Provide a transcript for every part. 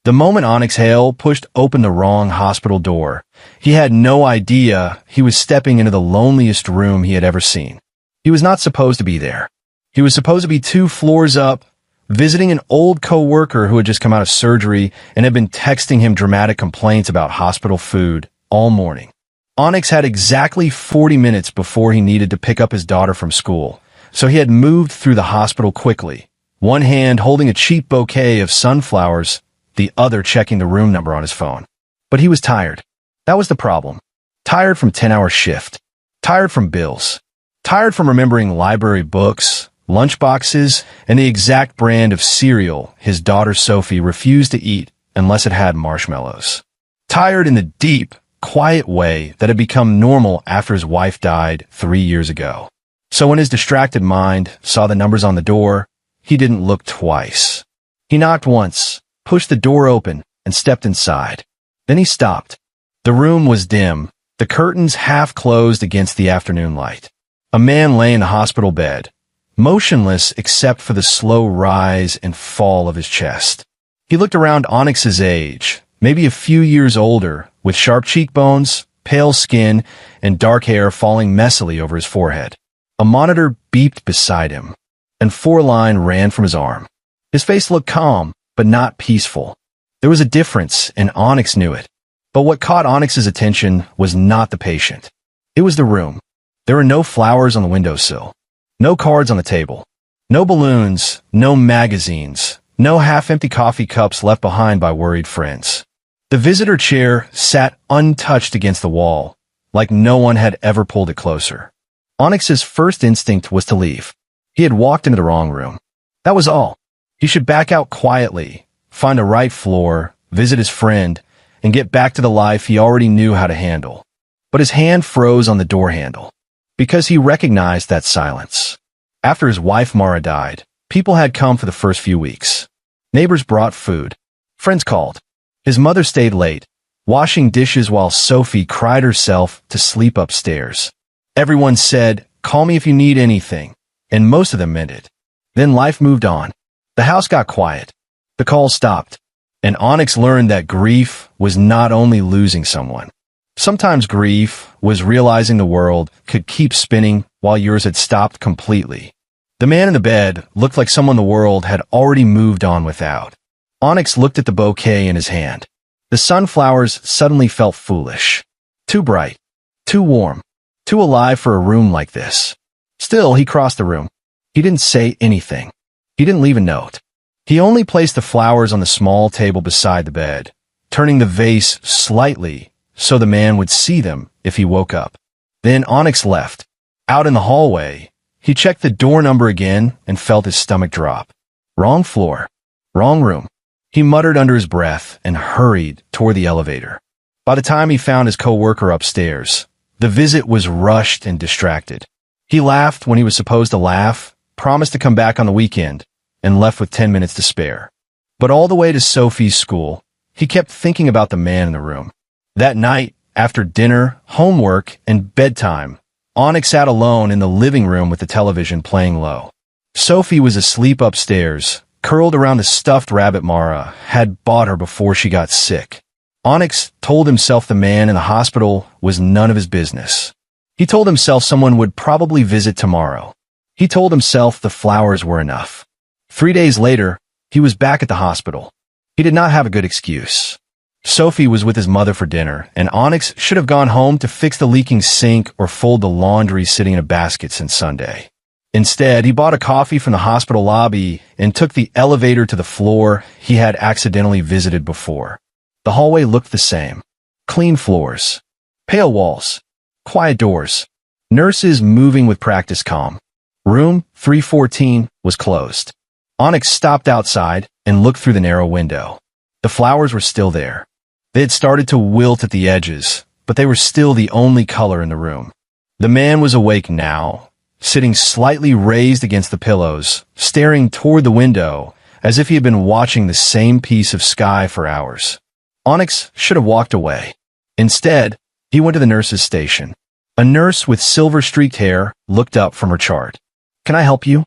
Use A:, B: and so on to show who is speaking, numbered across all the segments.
A: The moment Onyx Hale pushed open the wrong hospital door, he had no idea he was stepping into the loneliest room he had ever seen. He was not supposed to be there. He was supposed to be 2 floors up, visiting an old co-worker who had just come out of surgery and had been texting him dramatic complaints about hospital food all morning. Onyx had exactly 40 minutes before he needed to pick up his daughter from school, so he had moved through the hospital quickly, one hand holding a cheap bouquet of sunflowers, the other checking the room number on his phone. But he was tired. That was the problem. Tired from 10-hour shift. Tired from bills. Tired from remembering library books, lunchboxes, and the exact brand of cereal his daughter Sophie refused to eat unless it had marshmallows. Tired in the deep, quiet way that had become normal after his wife died 3 years ago. So when his distracted mind saw the numbers on the door, he didn't look twice. He knocked once, pushed the door open, and stepped inside. Then he stopped. The room was dim, the curtains half closed against the afternoon light. A man lay in the hospital bed, motionless except for the slow rise and fall of his chest. He looked around Onyx's age, maybe a few years older, with sharp cheekbones, pale skin, and dark hair falling messily over his forehead. A monitor beeped beside him, and 4-line ran from his arm. His face looked calm, but not peaceful. There was a difference, and Onyx knew it. But what caught Onyx's attention was not the patient. It was the room. There were no flowers on the windowsill, no cards on the table, no balloons, no magazines, no half-empty coffee cups left behind by worried friends. The visitor chair sat untouched against the wall, like no one had ever pulled it closer. Onyx's first instinct was to leave. He had walked into the wrong room. That was all. He should back out quietly, find a right floor, visit his friend, and get back to the life he already knew how to handle. But his hand froze on the door handle, because he recognized that silence. After his wife Mara died, people had come for the first few weeks. Neighbors brought food. Friends called. His mother stayed late, washing dishes while Sophie cried herself to sleep upstairs. Everyone said, "Call me if you need anything," and most of them meant it. Then life moved on. The house got quiet. The calls stopped. And Onyx learned that grief was not only losing someone. Sometimes grief was realizing the world could keep spinning while yours had stopped completely. The man in the bed looked like someone the world had already moved on without. Onyx looked at the bouquet in his hand. The sunflowers suddenly felt foolish. Too bright. Too warm. Too alive for a room like this. Still, he crossed the room. He didn't say anything. He didn't leave a note. He only placed the flowers on the small table beside the bed, turning the vase slightly so the man would see them if he woke up. Then Onyx left. Out in the hallway, he checked the door number again and felt his stomach drop. Wrong floor. Wrong room. He muttered under his breath and hurried toward the elevator. By the time he found his co-worker upstairs, the visit was rushed and distracted. He laughed when he was supposed to laugh, promised to come back on the weekend, and left with 10 minutes to spare. But all the way to Sophie's school, he kept thinking about the man in the room. That night, after dinner, homework, and bedtime, Onyx sat alone in the living room with the television playing low. Sophie was asleep upstairs, curled around the stuffed rabbit Mara had bought her before she got sick. Onyx told himself the man in the hospital was none of his business. He told himself someone would probably visit tomorrow. He told himself the flowers were enough. 3 days later, he was back at the hospital. He did not have a good excuse. Sophie was with his mother for dinner, and Onyx should have gone home to fix the leaking sink or fold the laundry sitting in a basket since Sunday. Instead, he bought a coffee from the hospital lobby and took the elevator to the floor he had accidentally visited before. The hallway looked the same. Clean floors, pale walls, quiet doors, nurses moving with practice calm. Room 314 was closed. Onyx stopped outside and looked through the narrow window. The flowers were still there. They had started to wilt at the edges, but they were still the only color in the room. The man was awake now, sitting slightly raised against the pillows, staring toward the window as if he had been watching the same piece of sky for hours. Onyx should have walked away. Instead, he went to the nurse's station. A nurse with silver-streaked hair looked up from her chart. "Can I help you?"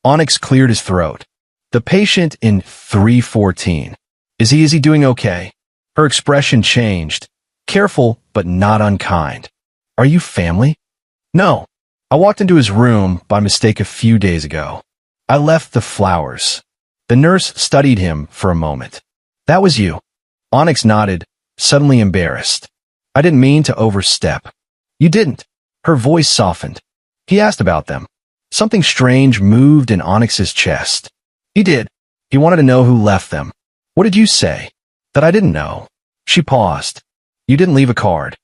A: Onyx cleared his throat. "The patient in 314. Is he doing okay?" Her expression changed. Careful, but not unkind. "Are you family?" "No. I walked into his room by mistake a few days ago. I left the flowers." The nurse studied him for a moment. "That was you." Onyx nodded, suddenly embarrassed. "I didn't mean to overstep." "You didn't." Her voice softened. He asked about them. Something strange moved in Onyx's chest. He did. He wanted to know who left them. "What did you say?" "That I didn't know." She paused. "You didn't leave a card."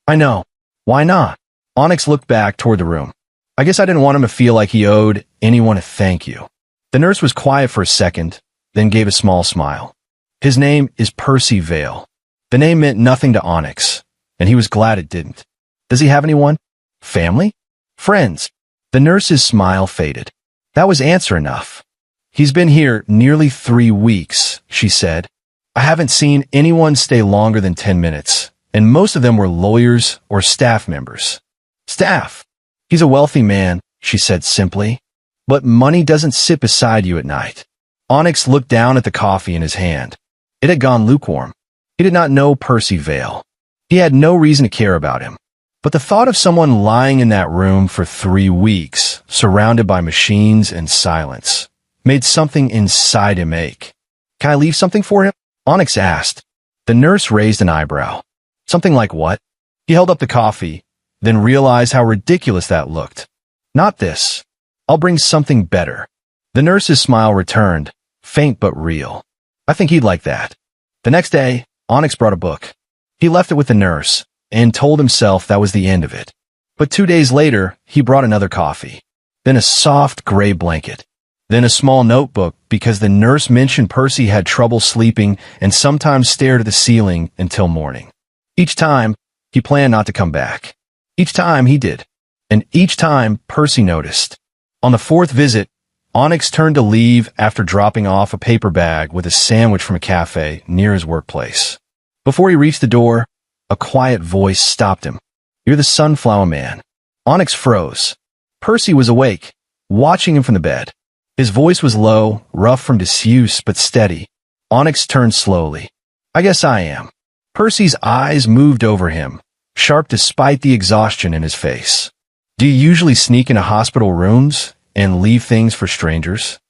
A: "I know." "Why not?" Onyx looked back toward the room. "I guess I didn't want him to feel like he owed anyone a thank you." The nurse was quiet for a second, then gave a small smile. "His name is Percy Vale." The name meant nothing to Onyx, and he was glad it didn't. "Does he have anyone? Family? Friends?" The nurse's smile faded. That was answer enough. "He's been here nearly 3 weeks," she said. "I haven't seen anyone stay longer than 10 minutes, and most of them were lawyers or staff members." "Staff? He's a wealthy man," she said simply. "But money doesn't sit beside you at night." Onyx looked down at the coffee in his hand. It had gone lukewarm. He did not know Percy Vale. He had no reason to care about him. But the thought of someone lying in that room for 3 weeks, surrounded by machines and silence, made something inside him ache. "Can I leave something for him?" Onyx asked. The nurse raised an eyebrow. "Something like what?" He held up the coffee, then realized how ridiculous that looked. "Not this. I'll bring something better." The nurse's smile returned, faint but real. "I think he'd like that." The next day, Onyx brought a book. He left it with the nurse, and told himself that was the end of it. But 2 days later, he brought another coffee, then a soft gray blanket, then a small notebook because the nurse mentioned Percy had trouble sleeping and sometimes stared at the ceiling until morning. Each time, he planned not to come back. Each time he did. And each time, Percy noticed. On the 4th visit, Onyx turned to leave after dropping off a paper bag with a sandwich from a cafe near his workplace. Before he reached the door, a quiet voice stopped him. "You're the Sunflower Man." Onyx froze. Percy was awake, watching him from the bed. His voice was low, rough from disuse, but steady. Onyx turned slowly. "I guess I am." Percy's eyes moved over him, sharp despite the exhaustion in his face. "Do you usually sneak into hospital rooms and leave things for strangers?"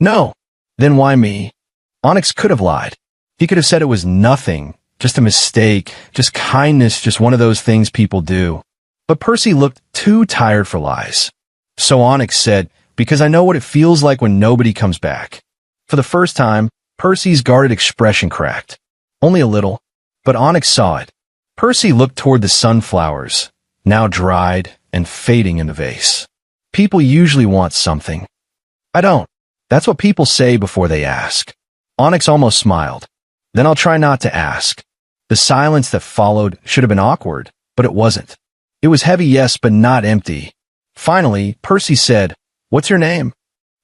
A: "No." "Then why me?" Onyx could have lied. He could have said it was nothing, just a mistake, just kindness, just one of those things people do. But Percy looked too tired for lies. So Onyx said, "Because I know what it feels like when nobody comes back." For the first time, Percy's guarded expression cracked. Only a little, but Onyx saw it. Percy looked toward the sunflowers, now dried and fading in the vase. "People usually want something." "I don't." "That's what people say before they ask." Onyx almost smiled. "Then I'll try not to ask." The silence that followed should have been awkward, but it wasn't. It was heavy, yes, but not empty. Finally, Percy said, "What's your name?"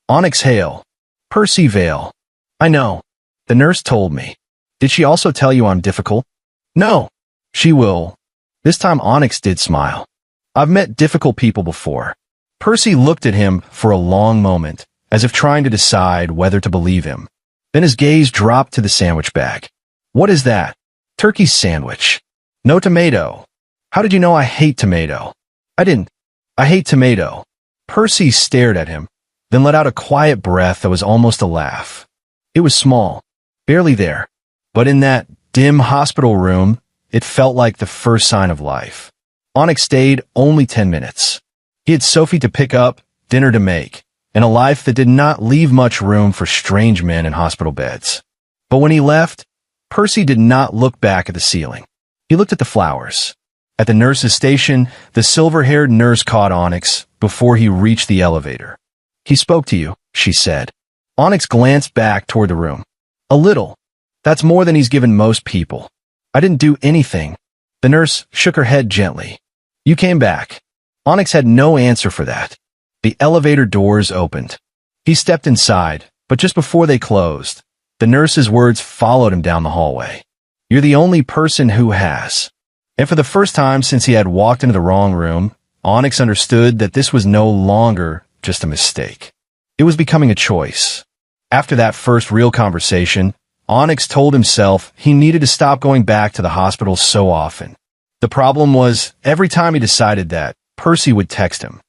A: "Onyx Hale." "Percy Vale." "I know. The nurse told me." "Did she also tell you I'm difficult?" "No." "She will." This time Onyx did smile. "I've met difficult people before." Percy looked at him for a long moment, as if trying to decide whether to believe him. Then his gaze dropped to the sandwich bag. "What is that?" "Turkey sandwich." "No tomato." "How did you know I hate tomato?" "I didn't. I hate tomato." Percy stared at him, then let out a quiet breath that was almost a laugh. It was small, barely there, but in that dim hospital room, it felt like the first sign of life. Onyx stayed only 10 minutes. He had Sophie to pick up, dinner to make, and a life that did not leave much room for strange men in hospital beds. But when he left, Percy did not look back at the ceiling. He looked at the flowers. At the nurse's station, the silver-haired nurse caught Onyx before he reached the elevator. "He spoke to you," she said. Onyx glanced back toward the room. "A little. That's more than he's given most people." "I didn't do anything." The nurse shook her head gently. "You came back." Onyx had no answer for that. The elevator doors opened. He stepped inside, but just before they closed, the nurse's words followed him down the hallway. "You're the only person who has." And for the first time since he had walked into the wrong room, Onyx understood that this was no longer just a mistake. It was becoming a choice. After that first real conversation, Onyx told himself he needed to stop going back to the hospital so often. The problem was, every time he decided that, Percy would text him.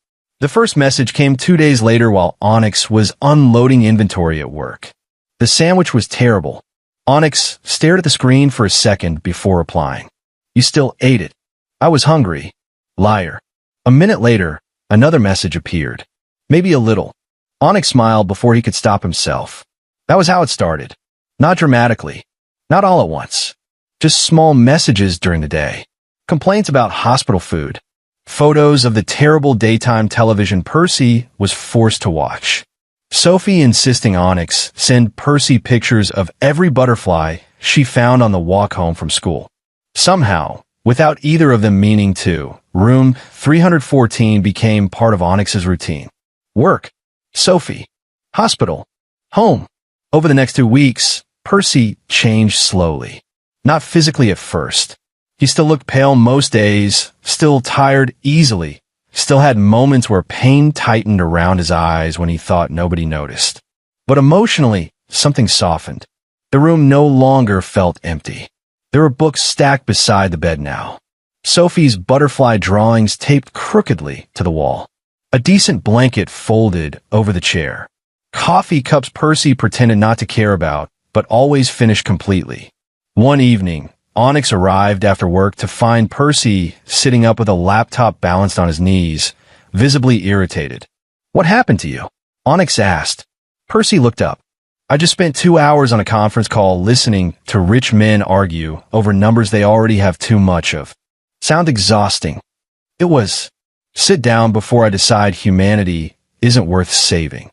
A: The first message came 2 days later while Onyx was unloading inventory at work. The sandwich was terrible. Onyx stared at the screen for a second before replying. You still ate it. I was hungry. Liar. A minute later, another message appeared. Maybe a little. Onyx smiled before he could stop himself. That was how it started. Not dramatically. Not all at once. Just small messages during the day. Complaints about hospital food. Photos of the terrible daytime television Percy was forced to watch. Sophie insisting Onyx send Percy pictures of every butterfly she found on the walk home from school. Somehow, without either of them meaning to, room 314 became part of Onyx's routine. Work. Sophie. Hospital. Home. Over the next 2 weeks, Percy changed slowly. Not physically at first. He still looked pale most days, still tired easily, still had moments where pain tightened around his eyes when he thought nobody noticed. But emotionally, something softened. The room no longer felt empty. There were books stacked beside the bed now. Sophie's butterfly drawings taped crookedly to the wall. A decent blanket folded over the chair. Coffee cups Percy pretended not to care about, but always finished completely. One evening, Onyx arrived after work to find Percy sitting up with a laptop balanced on his knees, visibly irritated. What happened to you? Onyx asked. Percy looked up. I just spent 2 hours on a conference call listening to rich men argue over numbers they already have too much of. Sound exhausting. It was. Sit down before I decide humanity isn't worth saving.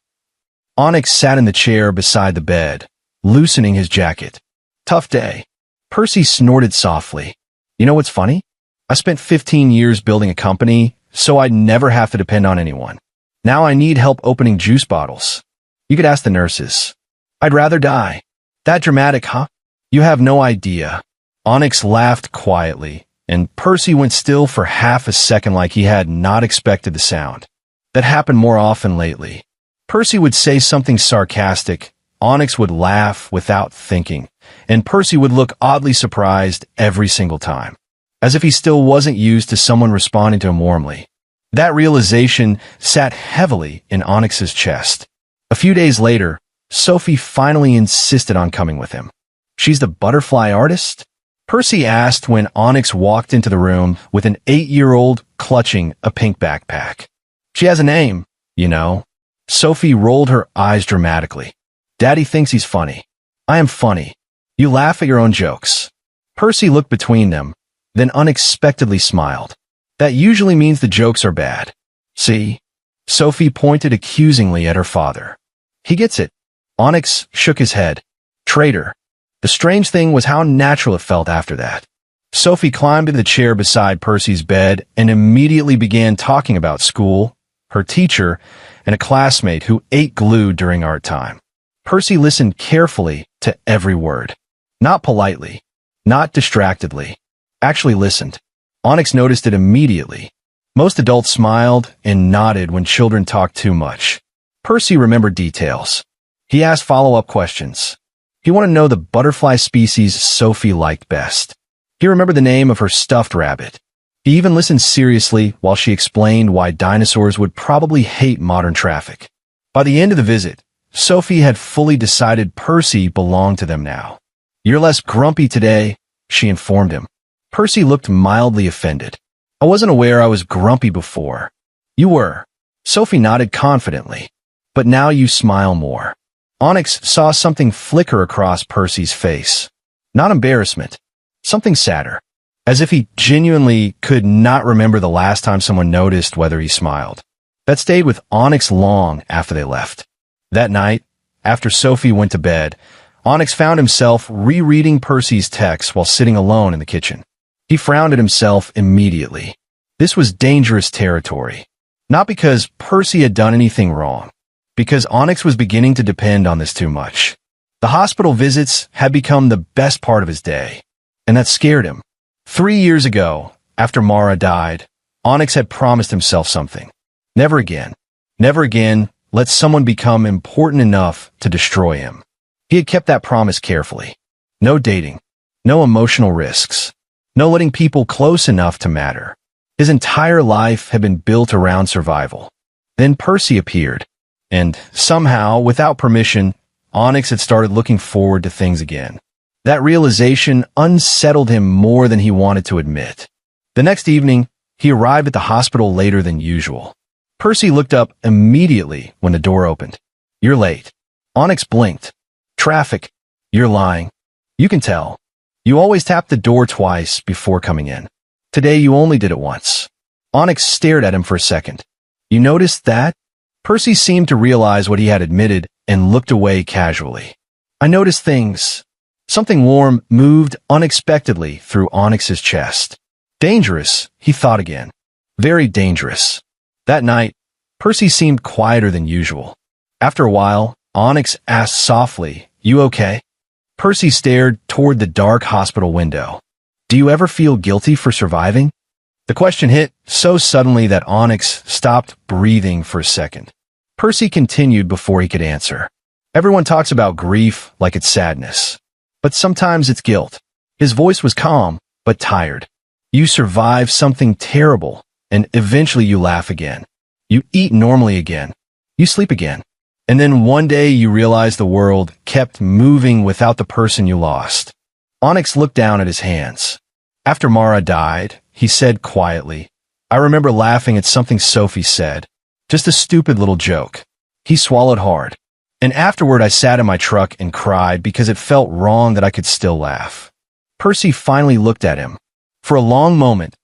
A: Onyx sat in the chair beside the bed, loosening his jacket. Tough day. Percy snorted softly. You know what's funny? I spent 15 years building a company, so I'd never have to depend on anyone. Now I need help opening juice bottles. You could ask the nurses. I'd rather die. That dramatic, huh? You have no idea. Onyx laughed quietly, and Percy went still for half a second like he had not expected the sound. That happened more often lately. Percy would say something sarcastic, Onyx would laugh without thinking, and Percy would look oddly surprised every single time, as if he still wasn't used to someone responding to him warmly. That realization sat heavily in Onyx's chest. A few days later, Sophie finally insisted on coming with him. She's the butterfly artist? Percy asked when Onyx walked into the room with an 8-year-old clutching a pink backpack. She has a name, you know. Sophie rolled her eyes dramatically. Daddy thinks he's funny. I am funny. You laugh at your own jokes. Percy looked between them, then unexpectedly smiled. That usually means the jokes are bad. See? Sophie pointed accusingly at her father. He gets it. Onyx shook his head. Traitor. The strange thing was how natural it felt after that. Sophie climbed into the chair beside Percy's bed and immediately began talking about school, her teacher, and a classmate who ate glue during art time. Percy listened carefully to every word. Not politely, not distractedly. Actually listened. Onyx noticed it immediately. Most adults smiled and nodded when children talked too much. Percy remembered details. He asked follow-up questions. He wanted to know the butterfly species Sophie liked best. He remembered the name of her stuffed rabbit. He even listened seriously while she explained why dinosaurs would probably hate modern traffic. By the end of the visit, Sophie had fully decided Percy belonged to them now. You're less grumpy today, she informed him. Percy looked mildly offended. I wasn't aware I was grumpy before. You were. Sophie nodded confidently. But now you smile more. Onyx saw something flicker across Percy's face. Not embarrassment. Something sadder. As if he genuinely could not remember the last time someone noticed whether he smiled. That stayed with Onyx long after they left. That night, after Sophie went to bed, Onyx found himself rereading Percy's text while sitting alone in the kitchen. He frowned at himself immediately. This was dangerous territory. Not because Percy had done anything wrong, because Onyx was beginning to depend on this too much. The hospital visits had become the best part of his day, and that scared him. 3 years ago, after Mara died, Onyx had promised himself something. Never again. Never again let someone become important enough to destroy him. He had kept that promise carefully. No dating, no emotional risks, no letting people close enough to matter. His entire life had been built around survival. Then Percy appeared, and somehow, without permission, Onyx had started looking forward to things again. That realization unsettled him more than he wanted to admit. The next evening, he arrived at the hospital later than usual. Percy looked up immediately when the door opened. "You're late." Onyx blinked. "Traffic." "You're lying." "You can tell. You always tap the door twice before coming in. Today you only did it once." Onyx stared at him for a second. "You noticed that?" Percy seemed to realize what he had admitted and looked away casually. "I noticed things." Something warm moved unexpectedly through Onyx's chest. Dangerous, he thought again. Very dangerous. That night, Percy seemed quieter than usual. After a while, Onyx asked softly, "You okay?" Percy stared toward the dark hospital window. "Do you ever feel guilty for surviving?" The question hit so suddenly that Onyx stopped breathing for a second. Percy continued before he could answer. "Everyone talks about grief like it's sadness. But sometimes it's guilt." His voice was calm, but tired. "You survive something terrible, and eventually you laugh again. You eat normally again. You sleep again. And then one day you realize the world kept moving without the person you lost." Onyx looked down at his hands. "After Mara died," he said quietly, "I remember laughing at something Sophie said. Just a stupid little joke." He swallowed hard. "And afterward I sat in my truck and cried because it felt wrong that I could still laugh." Percy finally looked at him. For a long moment,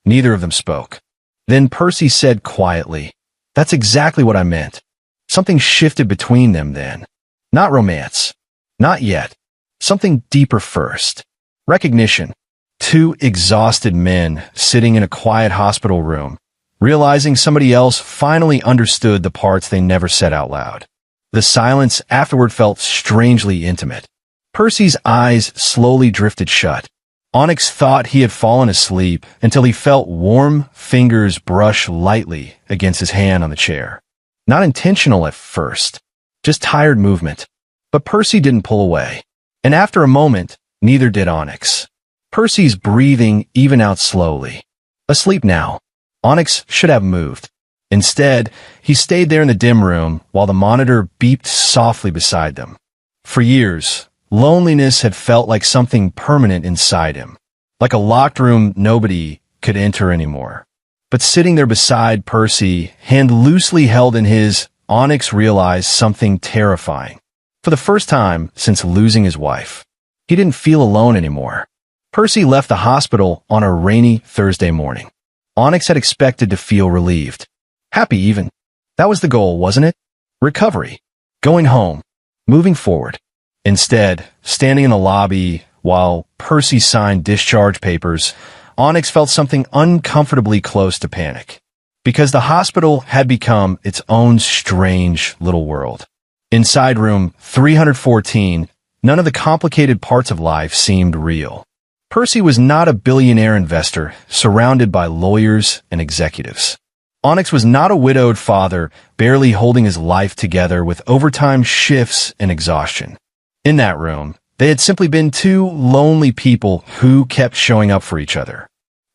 A: neither of them spoke. Then Percy said quietly, "That's exactly what I meant." Something shifted between them then. Not romance. Not yet. Something deeper first. Recognition. Two exhausted men sitting in a quiet hospital room, realizing somebody else finally understood the parts they never said out loud. The silence afterward felt strangely intimate. Percy's eyes slowly drifted shut. Onyx thought he had fallen asleep until he felt warm fingers brush lightly against his hand on the chair. Not intentional at first, just tired movement. But Percy didn't pull away. And after a moment, neither did Onyx. Percy's breathing evened out slowly. Asleep now. Onyx should have moved. Instead, he stayed there in the dim room while the monitor beeped softly beside them. For years, loneliness had felt like something permanent inside him, like a locked room nobody could enter anymore. But sitting there beside Percy, hand loosely held in his, Onyx realized something terrifying. For the first time since losing his wife, he didn't feel alone anymore. Percy left the hospital on a rainy Thursday morning. Onyx had expected to feel relieved. Happy even. That was the goal, wasn't it? Recovery. Going home. Moving forward. Instead, standing in the lobby while Percy signed discharge papers, Onyx felt something uncomfortably close to panic. Because the hospital had become its own strange little world. Inside room 314, none of the complicated parts of life seemed real. Percy was not a billionaire investor surrounded by lawyers and executives. Onyx was not a widowed father barely holding his life together with overtime shifts and exhaustion. In that room, they had simply been two lonely people who kept showing up for each other.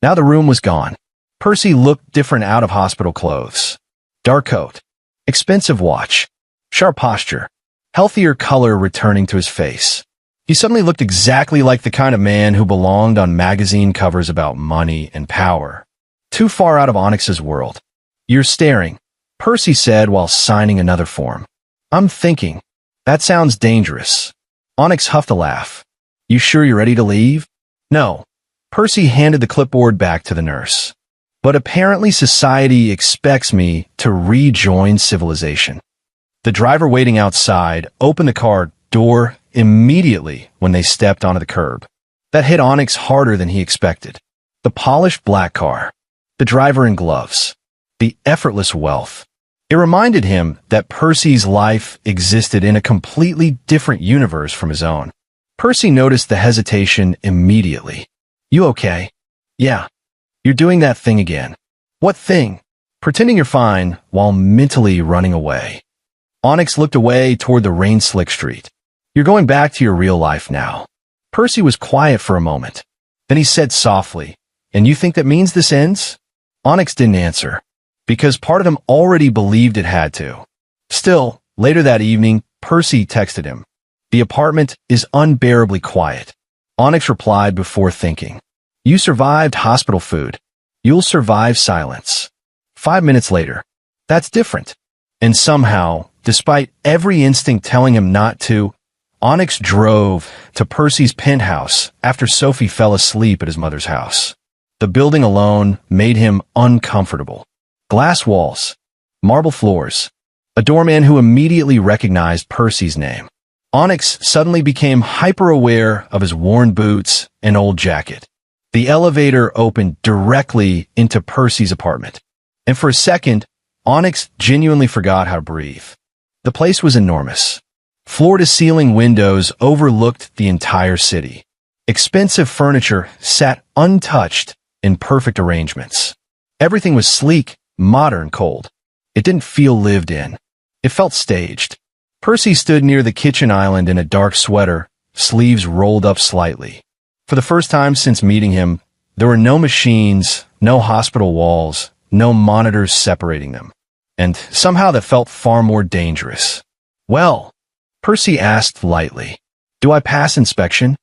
A: Now the room was gone. Percy looked different out of hospital clothes. Dark coat, expensive watch, sharp posture, healthier color returning to his face. He suddenly looked exactly like the kind of man who belonged on magazine covers about money and power. Too far out of Onyx's world. "You're staring," Percy said while signing another form. "I'm thinking." "That sounds dangerous." Onyx huffed a laugh. "You sure you're ready to leave?" "No." Percy handed the clipboard back to the nurse. "But apparently society expects me to rejoin civilization." The driver waiting outside opened the car door immediately when they stepped onto the curb. That hit Onyx harder than he expected. The polished black car. The driver in gloves. The effortless wealth. It reminded him that Percy's life existed in a completely different universe from his own. Percy noticed the hesitation immediately. "You okay?" "Yeah." "You're doing that thing again." "What thing?" "Pretending you're fine while mentally running away." Onyx looked away toward the rain-slick street. You're going back to your real life now. Percy was quiet for a moment. Then he said softly, "And you think that means this ends?" Onyx didn't answer, because part of him already believed it had to. Still, later that evening, Percy texted him, "The apartment is unbearably quiet." Onyx replied before thinking, "You survived hospital food. You'll survive silence." 5 minutes later, "That's different." And somehow, despite every instinct telling him not to, Onyx drove to Percy's penthouse after Sophie fell asleep at his mother's house. The building alone made him uncomfortable. Glass walls, marble floors, a doorman who immediately recognized Percy's name. Onyx suddenly became hyper-aware of his worn boots and old jacket. The elevator opened directly into Percy's apartment, and for a second, Onyx genuinely forgot how to breathe. The place was enormous. Floor-to-ceiling windows overlooked the entire city. Expensive furniture sat untouched in perfect arrangements. Everything was sleek, modern, cold. It didn't feel lived in. It felt staged. Percy stood near the kitchen island in a dark sweater, sleeves rolled up slightly. For the first time since meeting him, there were no machines, no hospital walls, no monitors separating them. And somehow that felt far more dangerous. "Well," Percy asked lightly, "do I pass inspection?"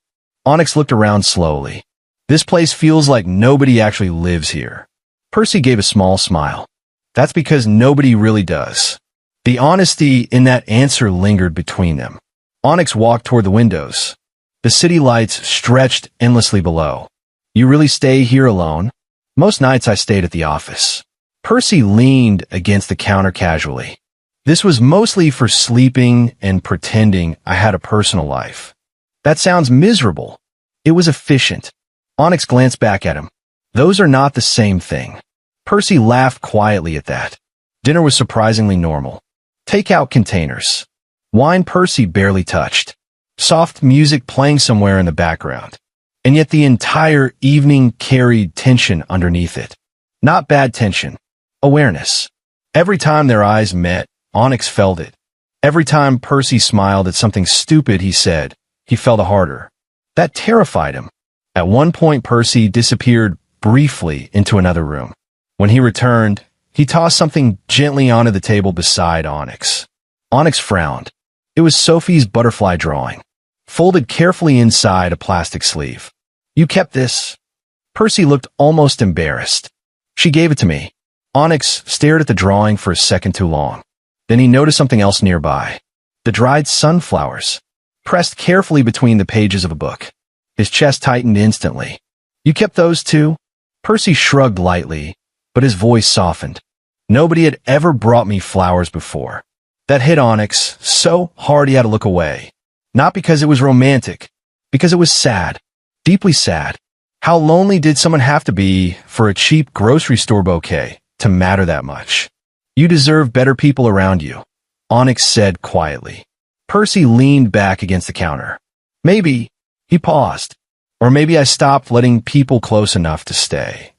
A: Onyx looked around slowly. "This place feels like nobody actually lives here." Percy gave a small smile. "That's because nobody really does." The honesty in that answer lingered between them. Onyx walked toward the windows. The city lights stretched endlessly below. "You really stay here alone?" "Most nights I stayed at the office." Percy leaned against the counter casually. "This was mostly for sleeping and pretending I had a personal life." "That sounds miserable." "It was efficient." Onyx glanced back at him. "Those are not the same thing." Percy laughed quietly at that. Dinner was surprisingly normal. Takeout containers. Wine Percy barely touched. Soft music playing somewhere in the background. And yet the entire evening carried tension underneath it. Not bad tension. Awareness. Every time their eyes met, Onyx felt it. Every time Percy smiled at something stupid he said, he felt it harder. That terrified him. At one point, Percy disappeared briefly into another room. When he returned, he tossed something gently onto the table beside Onyx. Onyx frowned. It was Sophie's butterfly drawing, folded carefully inside a plastic sleeve. "You kept this?" Percy looked almost embarrassed. "She gave it to me." Onyx stared at the drawing for a second too long. Then he noticed something else nearby. The dried sunflowers, pressed carefully between the pages of a book. His chest tightened instantly. "You kept those too?" Percy shrugged lightly, but his voice softened. "Nobody had ever brought me flowers before." That hit Onyx so hard he had to look away. Not because it was romantic, because it was sad. Deeply sad. How lonely did someone have to be for a cheap grocery store bouquet to matter that much? "You deserve better people around you," Onyx said quietly. Percy leaned back against the counter. "Maybe," he paused, "or maybe I stopped letting people close enough to stay."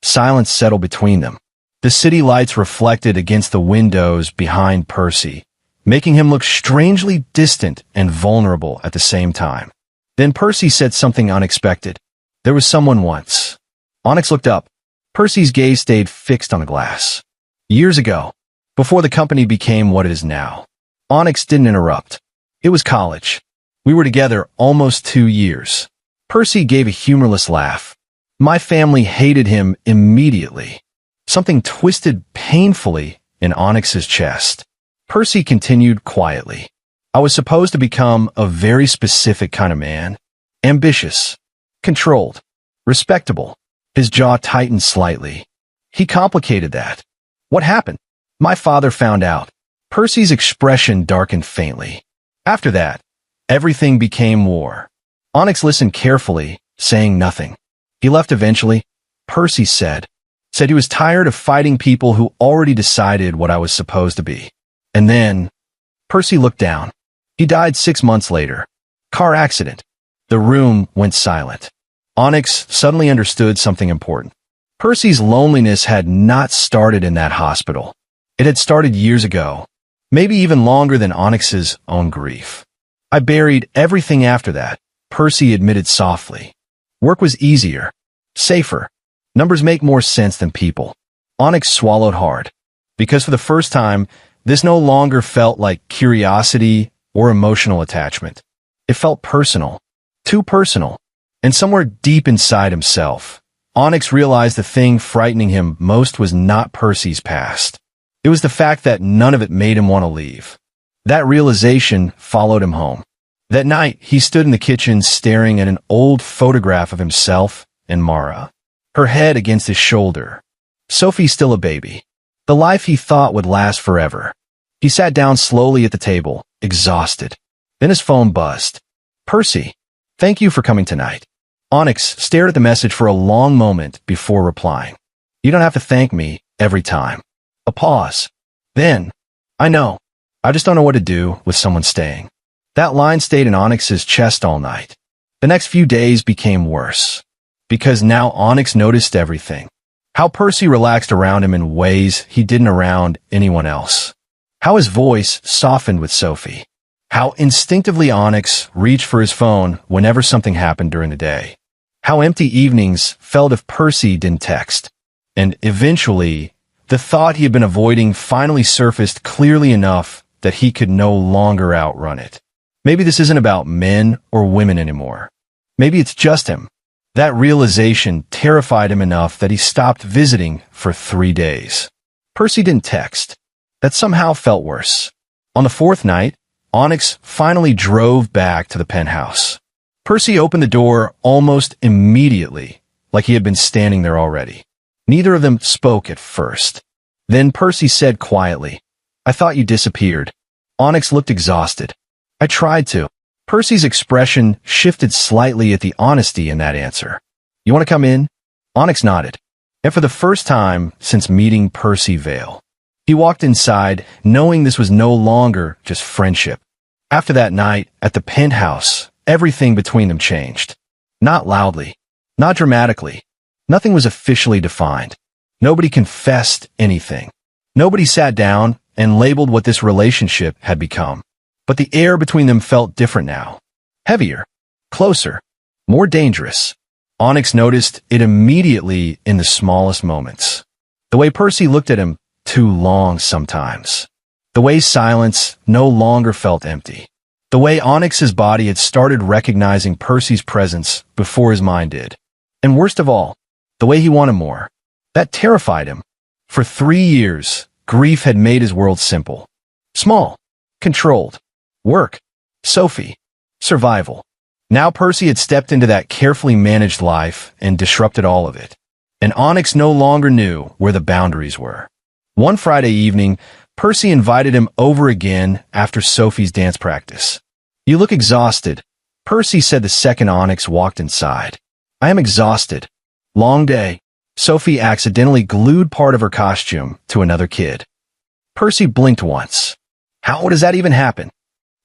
A: Silence settled between them. The city lights reflected against the windows behind Percy, making him look strangely distant and vulnerable at the same time. Then Percy said something unexpected. "There was someone once." Onyx looked up. Percy's gaze stayed fixed on the glass. "Years ago, before the company became what it is now." Onyx didn't interrupt. "It was college. We were together almost 2 years." Percy gave a humorless laugh. "My family hated him immediately." Something twisted painfully in Onyx's chest. Percy continued quietly. "I was supposed to become a very specific kind of man. Ambitious, controlled, respectable." His jaw tightened slightly. "He complicated that." "What happened?" "My father found out." Percy's expression darkened faintly. "After that, everything became war." Onyx listened carefully, saying nothing. "He left eventually," Percy said. "Said he was tired of fighting people who already decided what I was supposed to be." And then, Percy looked down. "He died 6 months later. Car accident." The room went silent. Onyx suddenly understood something important. Percy's loneliness had not started in that hospital. It had started years ago, maybe even longer than Onyx's own grief. I buried everything after that, Percy admitted softly. Work was easier, safer. Numbers make more sense than people. Onyx swallowed hard, because for the first time, this no longer felt like curiosity or emotional attachment. It felt personal, too personal, and somewhere deep inside himself, Onyx realized the thing frightening him most was not Percy's past. It was the fact that none of it made him want to leave. That realization followed him home. That night, he stood in the kitchen staring at an old photograph of himself and Mara, her head against his shoulder. Sophie still a baby. The life he thought would last forever. He sat down slowly at the table, exhausted. Then his phone buzzed. Percy, thank you for coming tonight. Onyx stared at the message for a long moment before replying. You don't have to thank me every time. A pause. Then, I know. I just don't know what to do with someone staying. That line stayed in Onyx's chest all night. The next few days became worse. Because now Onyx noticed everything. How Percy relaxed around him in ways he didn't around anyone else. How his voice softened with Sophie. How instinctively Onyx reached for his phone whenever something happened during the day. How empty evenings felt if Percy didn't text. And eventually, the thought he had been avoiding finally surfaced clearly enough that he could no longer outrun it. Maybe this isn't about men or women anymore. Maybe it's just him. That realization terrified him enough that he stopped visiting for 3 days. Percy didn't text. That somehow felt worse. On the fourth night, Onyx finally drove back to the penthouse. Percy opened the door almost immediately, like he had been standing there already. Neither of them spoke at first. Then Percy said quietly, I thought you disappeared. Onyx looked exhausted. I tried to. Percy's expression shifted slightly at the honesty in that answer. You want to come in? Onyx nodded. And for the first time since meeting Percy Vale, he walked inside, knowing this was no longer just friendship. After that night at the penthouse, everything between them changed. Not loudly, not dramatically. Nothing was officially defined. Nobody confessed anything. Nobody sat down and labeled what this relationship had become. But the air between them felt different now. Heavier, closer, more dangerous. Onyx noticed it immediately in the smallest moments. The way Percy looked at him too long sometimes. The way silence no longer felt empty. The way Onyx's body had started recognizing Percy's presence before his mind did. And worst of all, the way he wanted more. That terrified him. For 3 years, grief had made his world simple. Small. Controlled. Work. Sophie. Survival. Now Percy had stepped into that carefully managed life and disrupted all of it. And Onyx no longer knew where the boundaries were. One Friday evening, Percy invited him over again after Sophie's dance practice. You look exhausted, Percy said the second Onyx walked inside. I am exhausted. Long day. Sophie accidentally glued part of her costume to another kid. Percy blinked once. How does that even happen?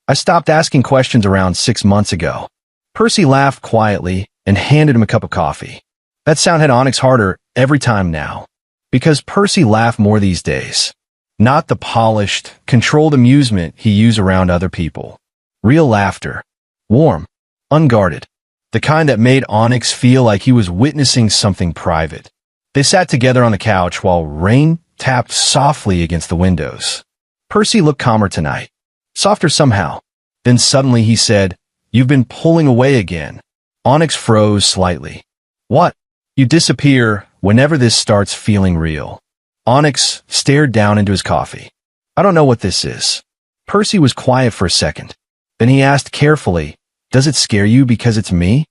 A: I stopped asking questions around 6 months ago. Percy laughed quietly and handed him a cup of coffee. That sound hit Onyx harder every time now. Because Percy laughed more these days. Not the polished, controlled amusement he used around other people. Real laughter. Warm. Unguarded. The kind that made Onyx feel like he was witnessing something private. They sat together on the couch while rain tapped softly against the windows. Percy looked calmer tonight. Softer somehow. Then suddenly he said, You've been pulling away again. Onyx froze slightly. What? You disappear whenever this starts feeling real. Onyx stared down into his coffee. I don't know what this is. Percy was quiet for a second. Then he asked carefully, Does it scare you because it's me?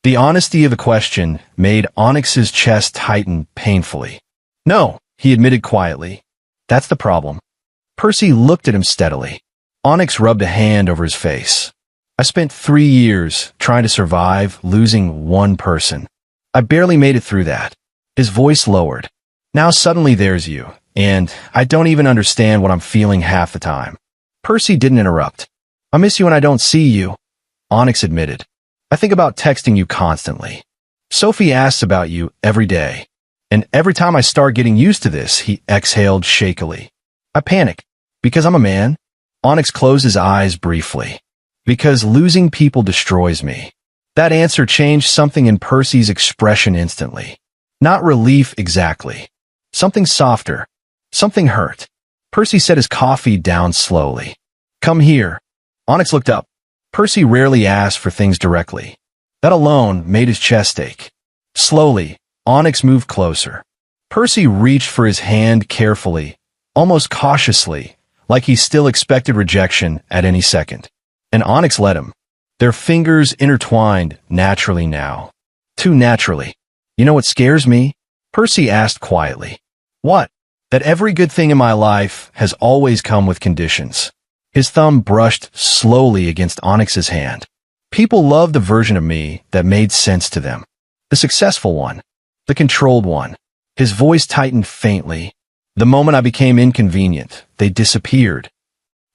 A: The honesty of the question made Onyx's chest tighten painfully. No, he admitted quietly. That's the problem. Percy looked at him steadily. Onyx rubbed a hand over his face. I spent 3 years trying to survive losing one person. I barely made it through that. His voice lowered. Now suddenly there's you, and I don't even understand what I'm feeling half the time. Percy didn't interrupt. I miss you when I don't see you, Onyx admitted. I think about texting you constantly. Sophie asks about you every day. And every time I start getting used to this, he exhaled shakily. I panic. Because I'm a man? Onyx closed his eyes briefly. Because losing people destroys me. That answer changed something in Percy's expression instantly. Not relief exactly. Something softer. Something hurt. Percy set his coffee down slowly. Come here. Onyx looked up. Percy rarely asked for things directly. That alone made his chest ache. Slowly, Onyx moved closer. Percy reached for his hand carefully, almost cautiously, like he still expected rejection at any second. And Onyx let him. Their fingers intertwined naturally now. Too naturally. You know what scares me? Percy asked quietly. What? That every good thing in my life has always come with conditions. His thumb brushed slowly against Onyx's hand. People loved the version of me that made sense to them. The successful one. The controlled one. His voice tightened faintly. The moment I became inconvenient, they disappeared.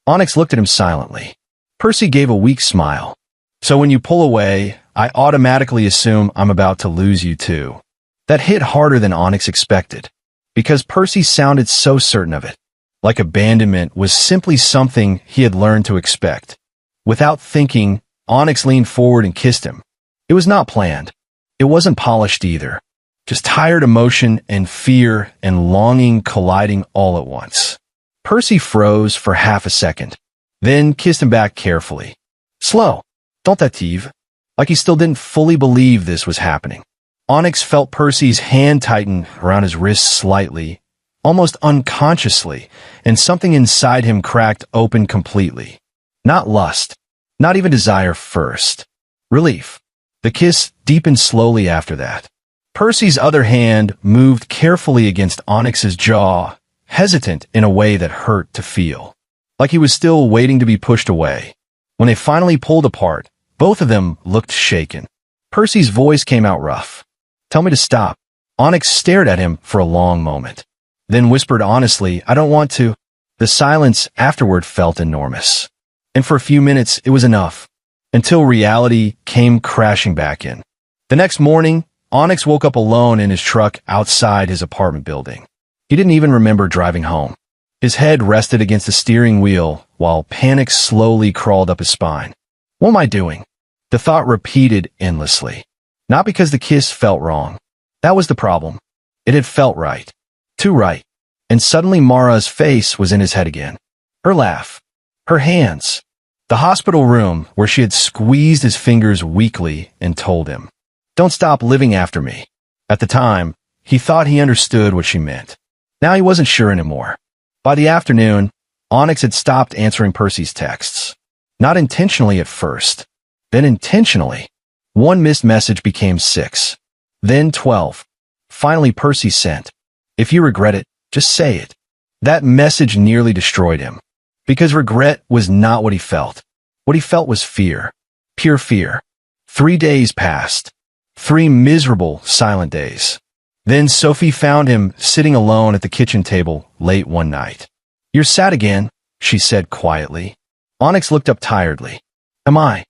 A: Onyx looked at him silently. Percy gave a weak smile. So when you pull away, I automatically assume I'm about to lose you too. That hit harder than Onyx expected. Because Percy sounded so certain of it. Like abandonment was simply something he had learned to expect. Without thinking, Onyx leaned forward and kissed him. It was not planned. It wasn't polished either. Just tired emotion and fear and longing colliding all at once. Percy froze for half a second, then kissed him back carefully. Slow. Tentative. Like he still didn't fully believe this was happening. Onyx felt Percy's hand tighten around his wrist slightly, almost unconsciously, and something inside him cracked open completely. Not lust. Not even desire first. Relief. The kiss deepened slowly after that. Percy's other hand moved carefully against Onyx's jaw, hesitant in a way that hurt to feel. Like he was still waiting to be pushed away. When they finally pulled apart, both of them looked shaken. Percy's voice came out rough. Tell me to stop. Onyx stared at him for a long moment. Then whispered honestly, I don't want to. The silence afterward felt enormous. And for a few minutes, it was enough. Until reality came crashing back in. The next morning, Onyx woke up alone in his truck outside his apartment building. He didn't even remember driving home. His head rested against the steering wheel while panic slowly crawled up his spine. What am I doing? The thought repeated endlessly. Not because the kiss felt wrong. That was the problem. It had felt right. Too right. And suddenly Mara's face was in his head again. Her laugh. Her hands. The hospital room where she had squeezed his fingers weakly and told him, don't stop living after me. At the time, he thought he understood what she meant. Now he wasn't sure anymore. By the afternoon, Onyx had stopped answering Percy's texts. Not intentionally at first. Then intentionally. One missed message became 6. Then 12. Finally Percy sent. If you regret it, just say it. That message nearly destroyed him. Because regret was not what he felt. What he felt was fear. Pure fear. 3 days passed. 3 miserable, silent days. Then Sophie found him sitting alone at the kitchen table late one night. You're sad again, she said quietly. Onyx looked up tiredly. Am I?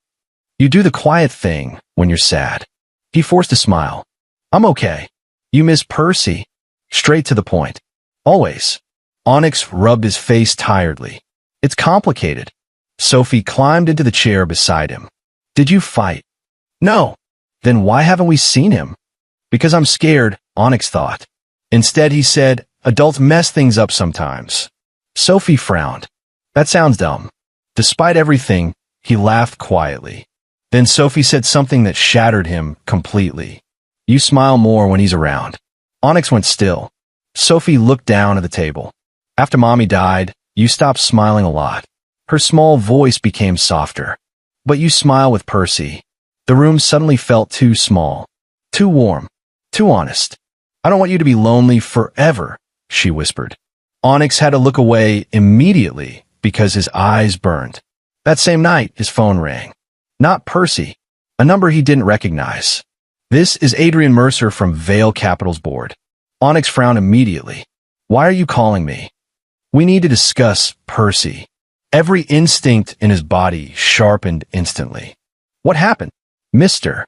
A: You do the quiet thing when you're sad. He forced a smile. I'm okay. You miss Percy. Straight to the point. Always. Onyx rubbed his face tiredly. It's complicated. Sophie climbed into the chair beside him. Did you fight? No. Then why haven't we seen him? Because I'm scared, Onyx thought. Instead, he said, adults mess things up sometimes. Sophie frowned. That sounds dumb. Despite everything, he laughed quietly. Then Sophie said something that shattered him completely. You smile more when he's around. Onyx went still. Sophie looked down at the table. After Mommy died, you stopped smiling a lot. Her small voice became softer. But you smile with Percy. The room suddenly felt too small. Too warm. Too honest. I don't want you to be lonely forever, she whispered. Onyx had to look away immediately because his eyes burned. That same night, his phone rang. Not Percy. A number he didn't recognize. This is Adrian Mercer from Vale Capital's board. Onyx frowned immediately. Why are you calling me? We need to discuss Percy. Every instinct in his body sharpened instantly. What happened? Mister.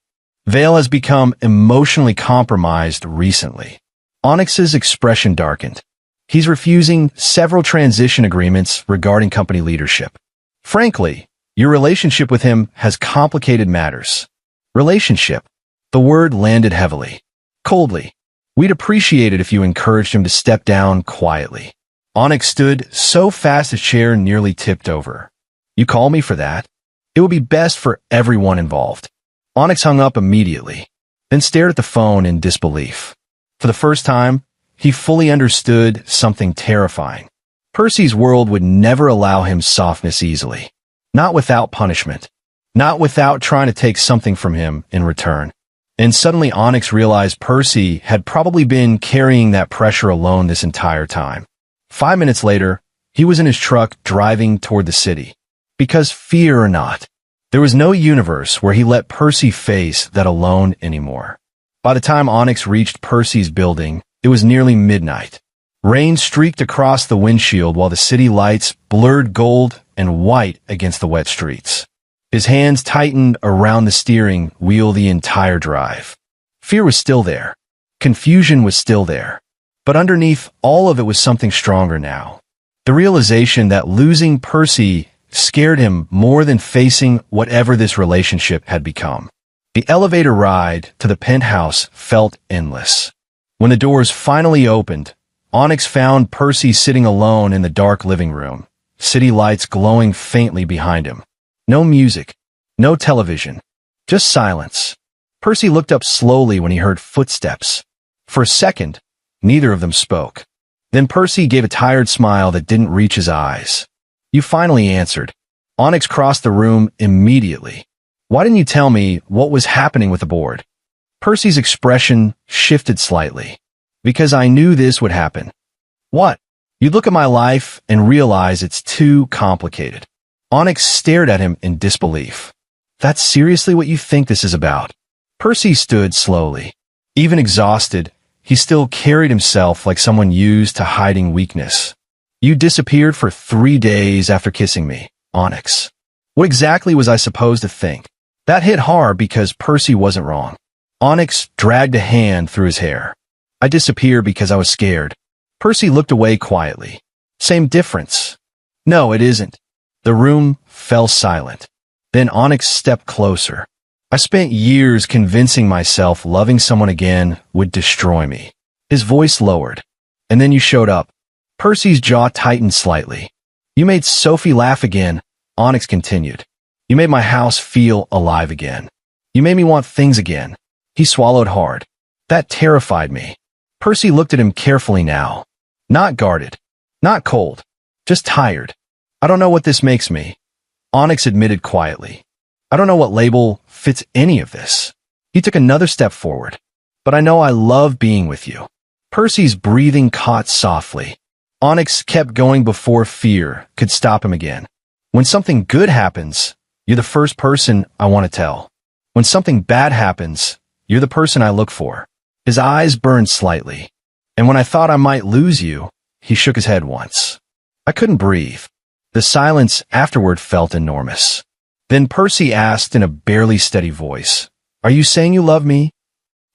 A: Vale has become emotionally compromised recently. Onyx's expression darkened. He's refusing several transition agreements regarding company leadership. Frankly, Your relationship with him has complicated matters. Relationship. The word landed heavily. Coldly. We'd appreciate it if you encouraged him to step down quietly. Onyx stood so fast his chair nearly tipped over. You call me for that? It would be best for everyone involved. Onyx hung up immediately, then stared at the phone in disbelief. For the first time, he fully understood something terrifying. Percy's world would never allow him softness easily. Not without punishment. Not without trying to take something from him in return. And suddenly Onyx realized Percy had probably been carrying that pressure alone this entire time. 5 minutes later, he was in his truck driving toward the city. Because fear or not, there was no universe where he let Percy face that alone anymore. By the time Onyx reached Percy's building, it was nearly midnight. Rain streaked across the windshield while the city lights blurred gold and white against the wet streets. His hands tightened around the steering wheel the entire drive. Fear was still there. Confusion was still there. But underneath all of it was something stronger now. The realization that losing Percy scared him more than facing whatever this relationship had become. The elevator ride to the penthouse felt endless. When the doors finally opened, Onyx found Percy sitting alone in the dark living room, city lights glowing faintly behind him. No music, no television, just silence. Percy looked up slowly when he heard footsteps. For a second, neither of them spoke. Then Percy gave a tired smile that didn't reach his eyes. You finally answered. Onyx crossed the room immediately. Why didn't you tell me what was happening with the board? Percy's expression shifted slightly. Because I knew this would happen. What? You'd look at my life and realize it's too complicated. Onyx stared at him in disbelief. That's seriously what you think this is about? Percy stood slowly. Even exhausted, he still carried himself like someone used to hiding weakness. You disappeared for 3 days after kissing me, Onyx. What exactly was I supposed to think? That hit hard because Percy wasn't wrong. Onyx dragged a hand through his hair. I disappeared because I was scared. Percy looked away quietly. Same difference. No, it isn't. The room fell silent. Then Onyx stepped closer. I spent years convincing myself loving someone again would destroy me. His voice lowered. And then you showed up. Percy's jaw tightened slightly. You made Sophie laugh again, Onyx continued. You made my house feel alive again. You made me want things again. He swallowed hard. That terrified me. Percy looked at him carefully now. Not guarded. Not cold. Just tired. I don't know what this makes me. Onyx admitted quietly. I don't know what label fits any of this. He took another step forward. But I know I love being with you. Percy's breathing caught softly. Onyx kept going before fear could stop him again. When something good happens, you're the first person I want to tell. When something bad happens, you're the person I look for. His eyes burned slightly. And when I thought I might lose you, he shook his head once. I couldn't breathe. The silence afterward felt enormous. Then Percy asked in a barely steady voice, Are you saying you love me?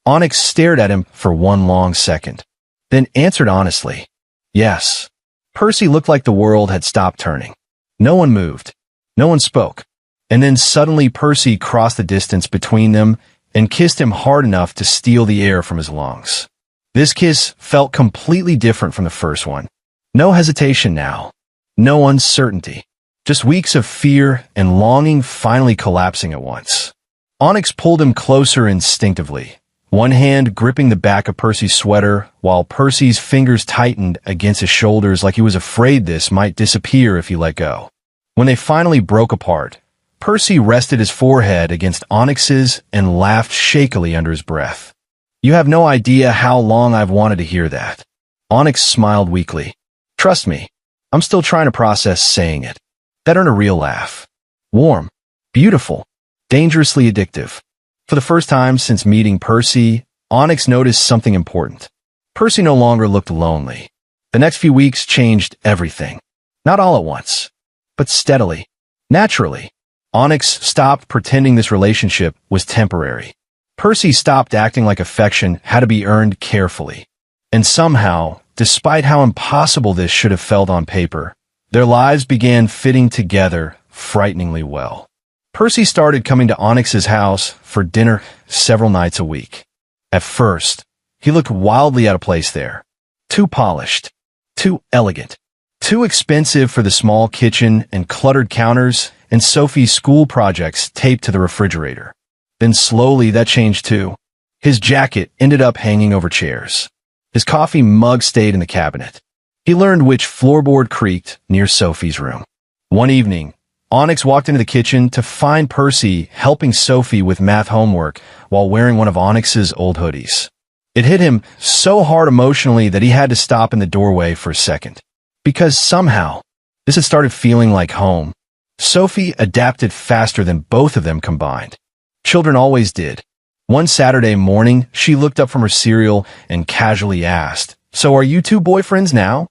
A: Onyx stared at him for one long second, then answered honestly, Yes. Percy looked like the world had stopped turning. No one moved. No one spoke. And then suddenly Percy crossed the distance between them and kissed him hard enough to steal the air from his lungs. This kiss felt completely different from the first one. No hesitation now. No uncertainty. Just weeks of fear and longing finally collapsing at once. Onyx pulled him closer instinctively, one hand gripping the back of Percy's sweater while Percy's fingers tightened against his shoulders like he was afraid this might disappear if he let go. When they finally broke apart, Percy rested his forehead against Onyx's and laughed shakily under his breath. You have no idea how long I've wanted to hear that. Onyx smiled weakly. Trust me, I'm still trying to process saying it. That earned a real laugh. Warm, beautiful, dangerously addictive. For the first time since meeting Percy, Onyx noticed something important. Percy no longer looked lonely. The next few weeks changed everything. Not all at once, but steadily, naturally. Onyx stopped pretending this relationship was temporary. Percy stopped acting like affection had to be earned carefully. And somehow, despite how impossible this should have felt on paper, their lives began fitting together frighteningly well. Percy started coming to Onyx's house for dinner several nights a week. At first, he looked wildly out of place there. Too polished, too elegant, too expensive for the small kitchen and cluttered counters and Sophie's school projects taped to the refrigerator. Then slowly that changed too. His jacket ended up hanging over chairs. His coffee mug stayed in the cabinet. He learned which floorboard creaked near Sophie's room. One evening, Onyx walked into the kitchen to find Percy helping Sophie with math homework while wearing one of Onyx's old hoodies. It hit him so hard emotionally that he had to stop in the doorway for a second. Because somehow, this had started feeling like home. Sophie adapted faster than both of them combined. Children always did. One Saturday morning, she looked up from her cereal and casually asked, "So are you two boyfriends now?"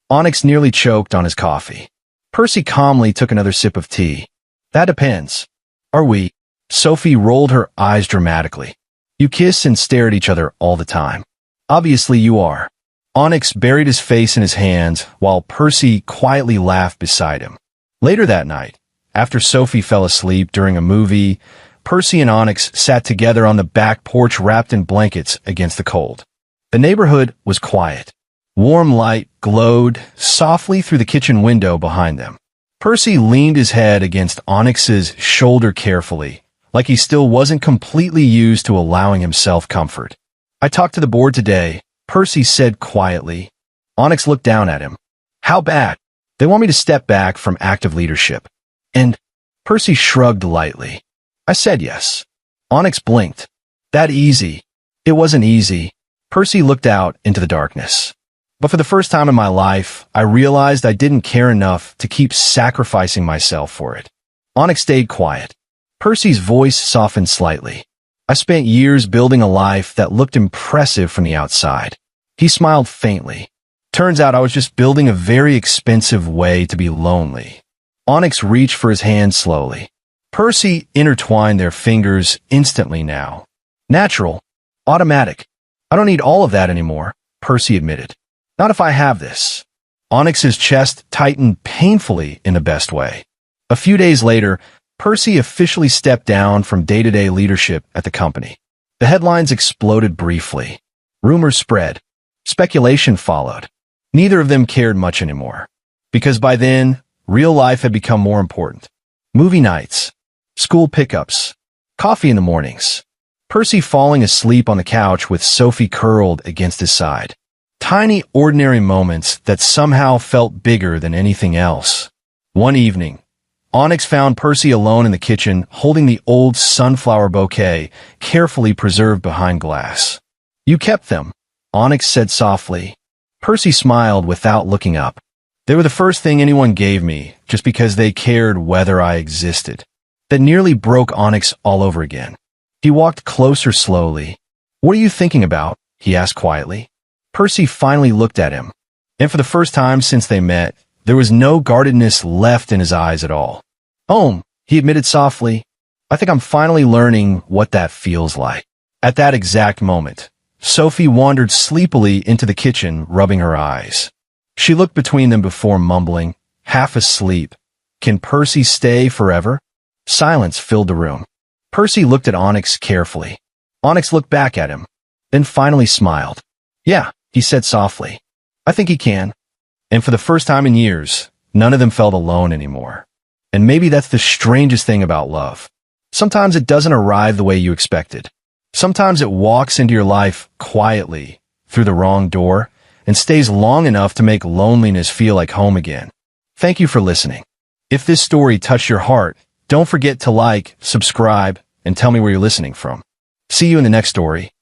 A: Onyx nearly choked on his coffee. Percy calmly took another sip of tea. "That depends. Are we?" Sophie rolled her eyes dramatically. "You kiss and stare at each other all the time. Obviously you are." Onyx buried his face in his hands while Percy quietly laughed beside him. Later that night, after Sophie fell asleep during a movie, Percy and Onyx sat together on the back porch wrapped in blankets against the cold. The neighborhood was quiet. Warm light glowed softly through the kitchen window behind them. Percy leaned his head against Onyx's shoulder carefully, like he still wasn't completely used to allowing himself comfort. "I talked to the board today," Percy said quietly. Onyx looked down at him. "How bad?" "They want me to step back from active leadership." "And?" Percy shrugged lightly. "I said yes." Onyx blinked. "That easy?" "It wasn't easy." Percy looked out into the darkness. "But for the first time in my life, I realized I didn't care enough to keep sacrificing myself for it." Onyx stayed quiet. Percy's voice softened slightly. "I spent years building a life that looked impressive from the outside." He smiled faintly. "Turns out I was just building a very expensive way to be lonely." Onyx reached for his hand slowly. Percy intertwined their fingers instantly now. "Natural. Automatic. I don't need all of that anymore," Percy admitted. "Not if I have this." Onyx's chest tightened painfully in the best way. A few days later, Percy officially stepped down from day-to-day leadership at the company. The headlines exploded briefly. Rumors spread. Speculation followed. Neither of them cared much anymore. Because by then, real life had become more important. Movie nights, school pickups, coffee in the mornings. Percy falling asleep on the couch with Sophie curled against his side. Tiny, ordinary moments that somehow felt bigger than anything else. One evening, Onyx found Percy alone in the kitchen holding the old sunflower bouquet carefully preserved behind glass. "You kept them," Onyx said softly. Percy smiled without looking up. "They were the first thing anyone gave me, just because they cared whether I existed." That nearly broke Onyx all over again. He walked closer slowly. "What are you thinking about?" he asked quietly. Percy finally looked at him, and for the first time since they met, there was no guardedness left in his eyes at all. He admitted softly, "I think I'm finally learning what that feels like." At that exact moment, Sophie wandered sleepily into the kitchen, rubbing her eyes. She looked between them before mumbling, half asleep, "Can Percy stay forever?" Silence filled the room. Percy looked at Onyx carefully. Onyx looked back at him, then finally smiled. "Yeah," he said softly. "I think he can." And for the first time in years, none of them felt alone anymore. And maybe that's the strangest thing about love. Sometimes it doesn't arrive the way you expected. Sometimes it walks into your life quietly, through the wrong door, and stays long enough to make loneliness feel like home again. Thank you for listening. If this story touched your heart, don't forget to like, subscribe, and tell me where you're listening from. See you in the next story.